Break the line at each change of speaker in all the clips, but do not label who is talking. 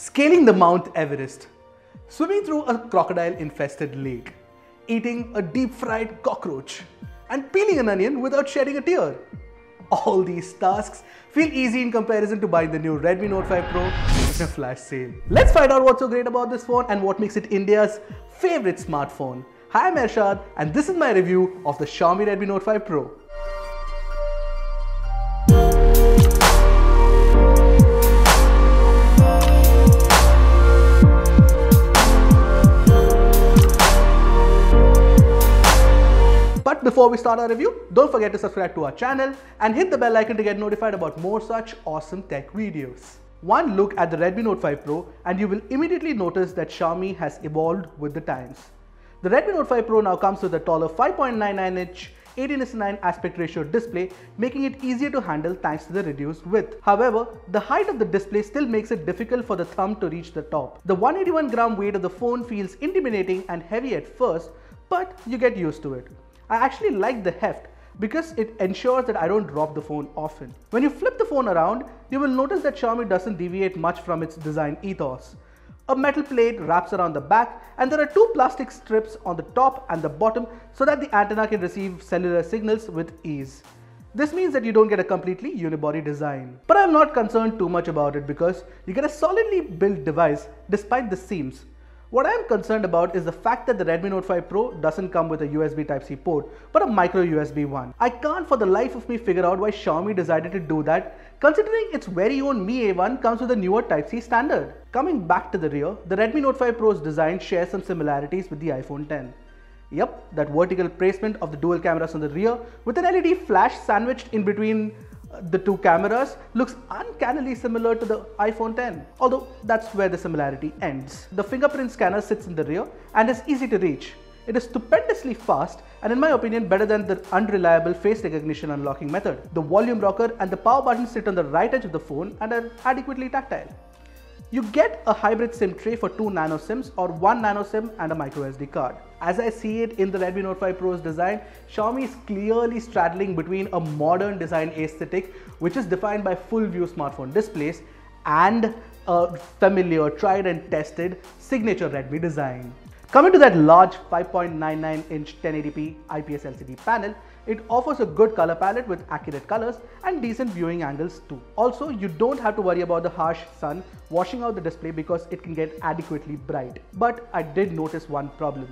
scaling the Mount Everest, swimming through a crocodile-infested lake, eating a deep-fried cockroach, and peeling an onion without shedding a tear. All these tasks feel easy in comparison to buying the new Redmi Note 5 Pro in a flash sale. Let's find out what's so great about this phone and what makes it India's favorite smartphone. Hi, I'm Ershad and this is my review of the Xiaomi Redmi Note 5 Pro. But before we start our review, don't forget to subscribe to our channel and hit the bell icon to get notified about more such awesome tech videos. One look at the Redmi Note 5 Pro and you will immediately notice that Xiaomi has evolved with the times. The Redmi Note 5 Pro now comes with a taller 5.99-inch 18:9 aspect ratio display, making it easier to handle thanks to the reduced width. However, the height of the display still makes it difficult for the thumb to reach the top. The 181-gram weight of the phone feels intimidating and heavy at first, but you get used to it. I actually like the heft because it ensures that I don't drop the phone often. When you flip the phone around, you will notice that Xiaomi doesn't deviate much from its design ethos. A metal plate wraps around the back and there are two plastic strips on the top and the bottom so that the antenna can receive cellular signals with ease. This means that you don't get a completely unibody design. But I'm not concerned too much about it because you get a solidly built device despite the seams. What I am concerned about is the fact that the Redmi Note 5 Pro doesn't come with a USB Type-C port, but a micro USB one. I can't for the life of me figure out why Xiaomi decided to do that, considering its very own Mi A1 comes with a newer Type-C standard. Coming back to the rear, the Redmi Note 5 Pro's design shares some similarities with the iPhone X. Yep, that vertical placement of the dual cameras on the rear with an LED flash sandwiched in between the two cameras looks uncannily similar to the iPhone X, although that's where the similarity ends. The fingerprint scanner sits in the rear and is easy to reach. It is stupendously fast and in my opinion better than the unreliable face recognition unlocking method. The volume rocker and the power button sit on the right edge of the phone and are adequately tactile. You get a hybrid SIM tray for 2 nano SIMs or 1 nano SIM and a micro SD card. As I see it in the Redmi Note 5 Pro's design, Xiaomi is clearly straddling between a modern design aesthetic which is defined by full view smartphone displays and a familiar, tried and tested signature Redmi design. Coming to that large 5.99-inch 1080p IPS LCD panel, it offers a good color palette with accurate colors and decent viewing angles too. Also, you don't have to worry about the harsh sun washing out the display because it can get adequately bright. But I did notice one problem.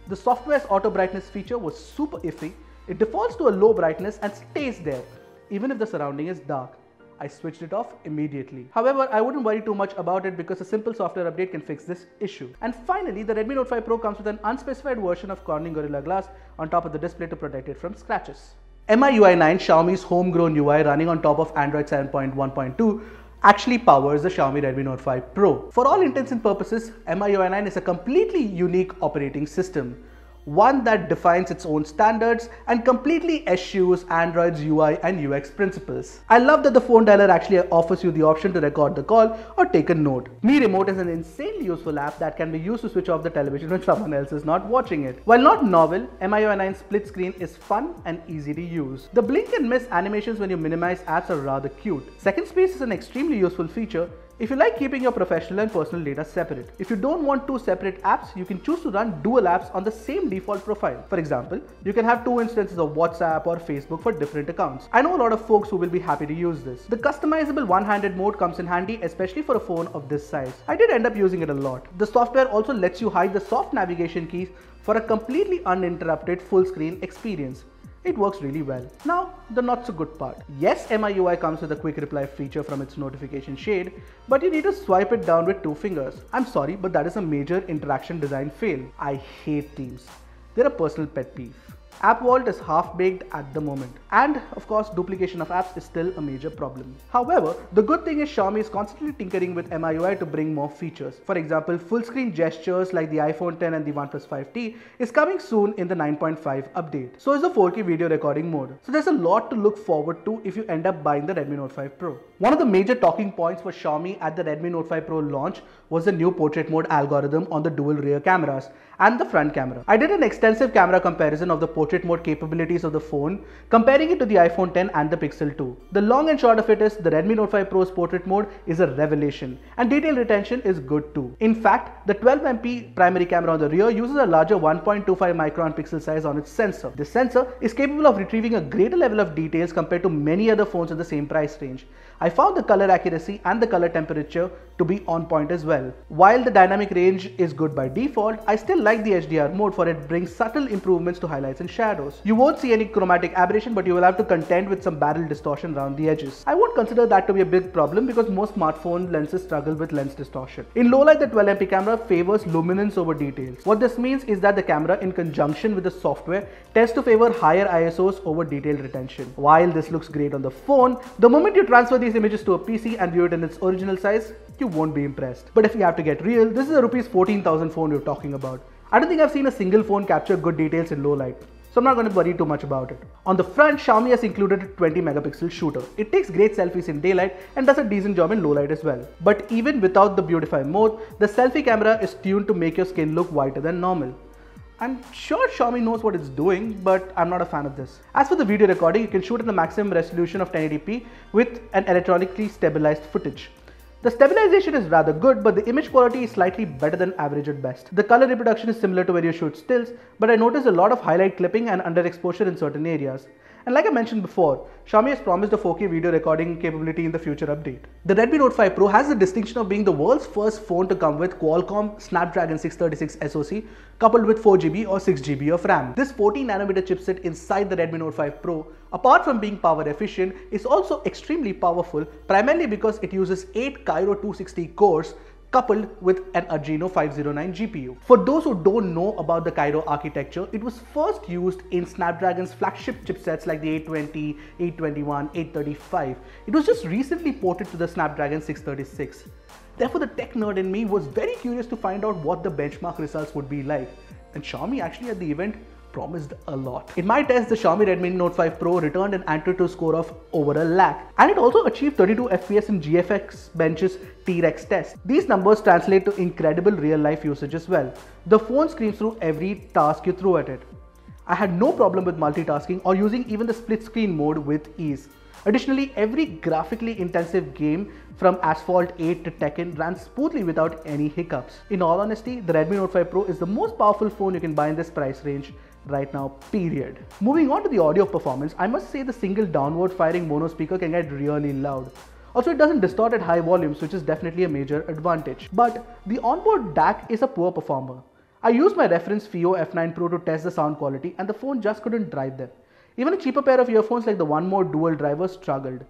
The software's auto brightness feature was super iffy. It defaults to a low brightness and stays there, even if the surrounding is dark. I switched it off immediately. However, I wouldn't worry too much about it because a simple software update can fix this issue. And finally, the Redmi Note 5 Pro comes with an unspecified version of Corning Gorilla Glass on top of the display to protect it from scratches. MIUI 9, Xiaomi's homegrown UI running on top of Android 7.1.2, actually powers the Xiaomi Redmi Note 5 Pro. For all intents and purposes, MIUI 9 is a completely unique operating system. One that defines its own standards and completely eschews Android's UI and UX principles. I love that the phone dialer actually offers you the option to record the call or take a note. Mi Remote is an insanely useful app that can be used to switch off the television when someone else is not watching it. While not novel, MIUI 9 split screen is fun and easy to use. The blink and miss animations when you minimize apps are rather cute. Second space is an extremely useful feature if you like keeping your professional and personal data separate. If you don't want two separate apps, you can choose to run dual apps on the same default profile. For example, you can have two instances of WhatsApp or Facebook for different accounts. I know a lot of folks who will be happy to use this. The customizable one-handed mode comes in handy, especially for a phone of this size. I did end up using it a lot. The software also lets you hide the soft navigation keys for a completely uninterrupted full screen experience. It works really well. Now, the not so good part. Yes, MIUI comes with a quick reply feature from its notification shade, but you need to swipe it down with 2 fingers. I'm sorry, but that is a major interaction design fail. I hate Teams. They're a personal pet peeve. App Vault is half-baked at the moment. And of course, duplication of apps is still a major problem. However, the good thing is Xiaomi is constantly tinkering with MIUI to bring more features. For example, full-screen gestures like the iPhone X and the OnePlus 5T is coming soon in the 9.5 update. So is the 4K video recording mode. So there's a lot to look forward to if you end up buying the Redmi Note 5 Pro. One of the major talking points for Xiaomi at the Redmi Note 5 Pro launch was the new portrait mode algorithm on the dual rear cameras and the front camera. I did an extensive camera comparison of the portrait portrait mode capabilities of the phone, comparing it to the iPhone X and the Pixel 2. The long and short of it is the Redmi Note 5 Pro's portrait mode is a revelation, and detail retention is good too. In fact, the 12MP primary camera on the rear uses a larger 1.25 micron pixel size on its sensor. This sensor is capable of retrieving a greater level of details compared to many other phones in the same price range. I found the color accuracy and the color temperature to be on point as well. While the dynamic range is good by default, I still like the HDR mode, for it brings subtle improvements to highlights and shadows. You won't see any chromatic aberration, but you will have to contend with some barrel distortion around the edges. I won't consider that to be a big problem because most smartphone lenses struggle with lens distortion. In low light, the 12MP camera favors luminance over details. What this means is that the camera, in conjunction with the software, tends to favor higher ISOs over detail retention. While this looks great on the phone, the moment you transfer these images to a PC and view it in its original size, you won't be impressed. But if you have to get real, this is a rupees 14,000 phone you're talking about. I don't think I've seen a single phone capture good details in low light, so I'm not going to worry too much about it. On the front, Xiaomi has included a 20 megapixel shooter. It takes great selfies in daylight and does a decent job in low light as well. But even without the beautify mode, the selfie camera is tuned to make your skin look whiter than normal. I'm sure Xiaomi knows what it's doing, but I'm not a fan of this. As for the video recording, you can shoot in the maximum resolution of 1080p with an electronically stabilized footage. The stabilization is rather good, but the image quality is slightly better than average at best. The color reproduction is similar to when you shoot stills, but I noticed a lot of highlight clipping and underexposure in certain areas. And like I mentioned before, Xiaomi has promised a 4K video recording capability in the future update. The Redmi Note 5 Pro has the distinction of being the world's first phone to come with Qualcomm Snapdragon 636 SoC coupled with 4GB or 6GB of RAM. This 14nm chipset inside the Redmi Note 5 Pro, apart from being power efficient, is also extremely powerful, primarily because it uses 8 Cairo 260 cores coupled with an Adreno 509 GPU. For those who don't know about the Cairo architecture, it was first used in Snapdragon's flagship chipsets like the 820, 821, 835. It was just recently ported to the Snapdragon 636. Therefore, the tech nerd in me was very curious to find out what the benchmark results would be like. And Xiaomi actually at the event promised a lot. In my test, the Xiaomi Redmi Note 5 Pro returned an Antutu score of over a lakh, and it also achieved 32 FPS in GFX Bench's T-Rex test. These numbers translate to incredible real-life usage as well. The phone screams through every task you throw at it. I had no problem with multitasking or using even the split screen mode with ease. Additionally, every graphically intensive game from Asphalt 8 to Tekken ran smoothly without any hiccups. In all honesty, the Redmi Note 5 Pro is the most powerful phone you can buy in this price range right now, period. Moving on to the audio performance, I must say the single downward firing mono speaker can get really loud. Also, it doesn't distort at high volumes, which is definitely a major advantage. But the onboard DAC is a poor performer. I used my reference FIO F9 Pro to test the sound quality, and the phone just couldn't drive them. Even a cheaper pair of earphones like the One More dual driver struggled.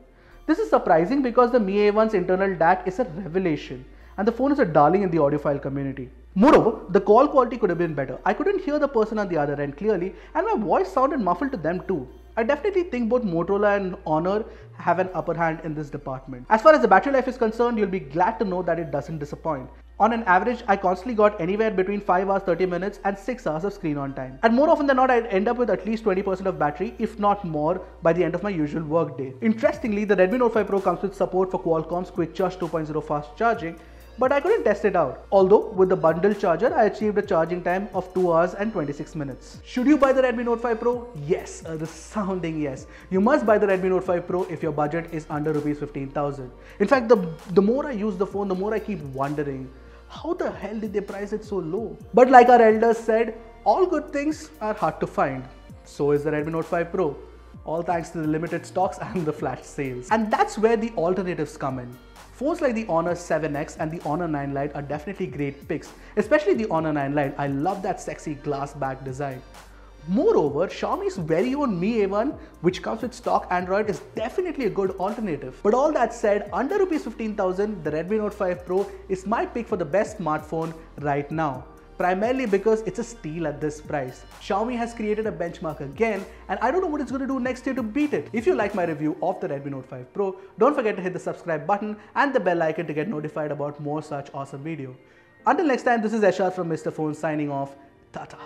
This is surprising because the Mi A1's internal DAC is a revelation, and the phone is a darling in the audiophile community. Moreover, the call quality could have been better. I couldn't hear the person on the other end clearly, and my voice sounded muffled to them too. I definitely think both Motorola and Honor have an upper hand in this department. As far as the battery life is concerned, you'll be glad to know that it doesn't disappoint. On an average, I constantly got anywhere between 5 hours 30 minutes and 6 hours of screen on time. And more often than not, I'd end up with at least 20% of battery, if not more, by the end of my usual work day. Interestingly, the Redmi Note 5 Pro comes with support for Qualcomm's Quick Charge 2.0 fast charging, but I couldn't test it out. Although, with the bundled charger, I achieved a charging time of 2 hours and 26 minutes. Should you buy the Redmi Note 5 Pro? Yes, a resounding yes. You must buy the Redmi Note 5 Pro if your budget is under rupees 15,000. In fact, the more I use the phone, the more I keep wondering, how the hell did they price it so low? But like our elders said, all good things are hard to find. So is the Redmi Note 5 Pro. All thanks to the limited stocks and the flash sales. And that's where the alternatives come in. Phones like the Honor 7X and the Honor 9 Lite are definitely great picks, especially the Honor 9 Lite. I love that sexy glass back design. Moreover, Xiaomi's very own Mi A1, which comes with stock Android, is definitely a good alternative. But all that said, under rupees 15,000, the Redmi Note 5 Pro is my pick for the best smartphone right now. Primarily because it's a steal at this price. Xiaomi has created a benchmark again, and I don't know what it's going to do next year to beat it. If you like my review of the Redmi Note 5 Pro, don't forget to hit the subscribe button and the bell icon to get notified about more such awesome videos. Until next time, this is Ershad from Mr. Phone signing off. Tata.